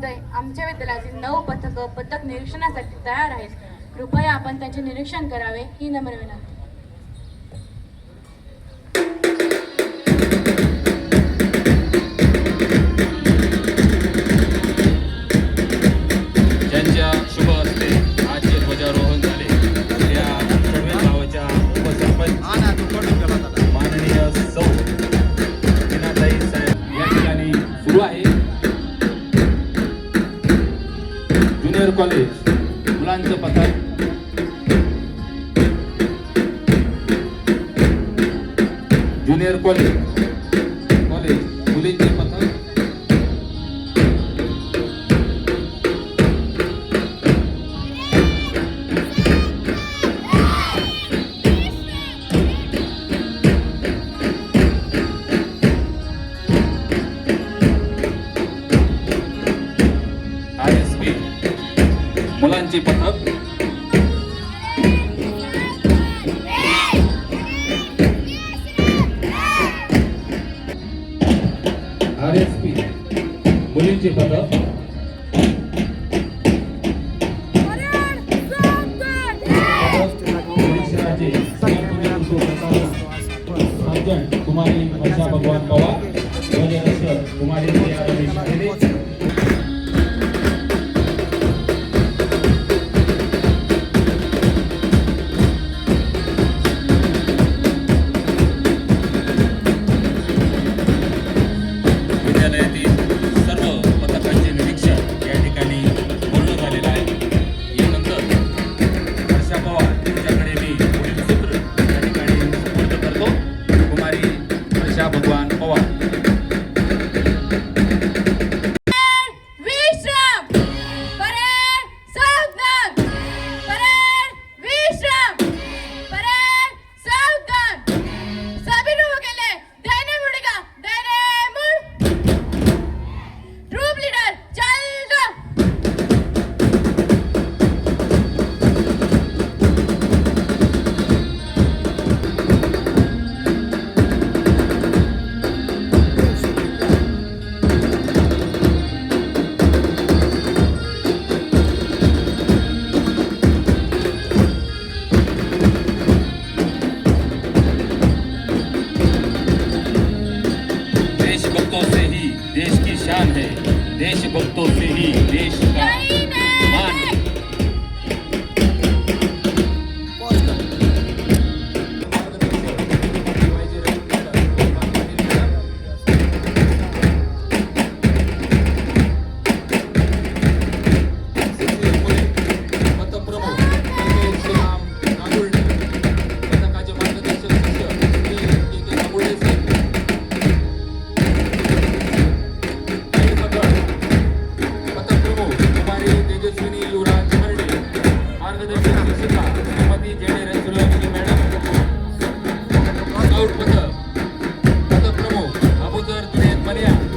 महोदय, आमच्या विद्यालयातील 9 पथक निरीक्षणासाठी तयार आहेत. कृपया आपण त्यांचे निरीक्षण करावे ही नम्र विनंती. ज्यांच्या शुभ हस्ते आज जे ध्वजारोहण झाले त्या सर्व गावाच्या उपसरपंच माननीय सौ मीनाताई साहेब या ठिकाणी सुरू आहे. ज्युनियर कॉलेज मुलांचं पथक, ज्युनियर कॉलेज मुलींचे पथक, ISB मुलांचे पथक, RSP मुलींचे पथक, कुमारी वर्षा भगवान पवार, कुमारी विद्यालयातील सर्व पथकांचे निरीक्षण या ठिकाणी पूर्ण झालेलं आहे. यानंतर वर्षा पवार यांच्याकडे मी पुढील सूत्र या ठिकाणी सुपूर्द करतो. कुमारी वर्षा भगवान पवार. देशभक्तों से ही देश की शान है, देशभक्तों से ही देश का मान है.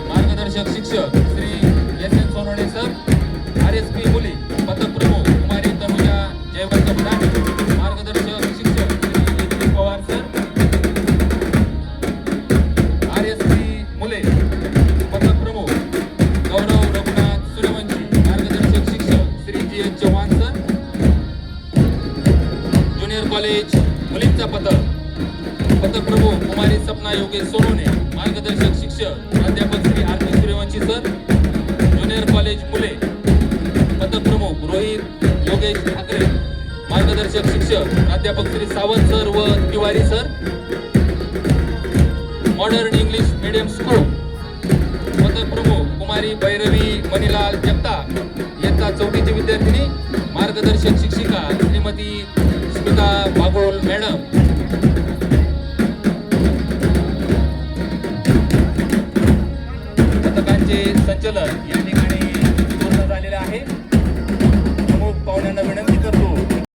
मार्गदर्शक शिक्षक Shri S.N. Sonawane sir. RSP मुली पथक प्रमुख कुमारी तनुजा जयवंत बुडाणे, मार्गदर्शक शिक्षक Shri E.P. Pawar sir. RSP मुले पथक प्रमुख गौरव रघुनाथ सूर्यवंशी, मार्गदर्शक शिक्षक Shri G.H. Chavan sir. Junior college मुलींचा पथक प्रमुख कुमारी सपना योगेश सोनवणे, मार्गदर्शक शिक्षक प्राध्यापक Shri R.P. Suryavanshi sir. Junior college मुले पथक प्रमुख रोहित योगेश ठाकरे, मार्गदर्शक शिक्षक प्राध्यापक श्री सावंत सर व Tiwari sir. Modern English medium school पथक प्रमुख कुमारी भैरवी मणिलाल जगताप, इयत्ता 4ची विद्यार्थिनी, मार्गदर्शक शिक्षिका श्रीमती स्मिता बागोल मॅडम. पथकांचे संचलन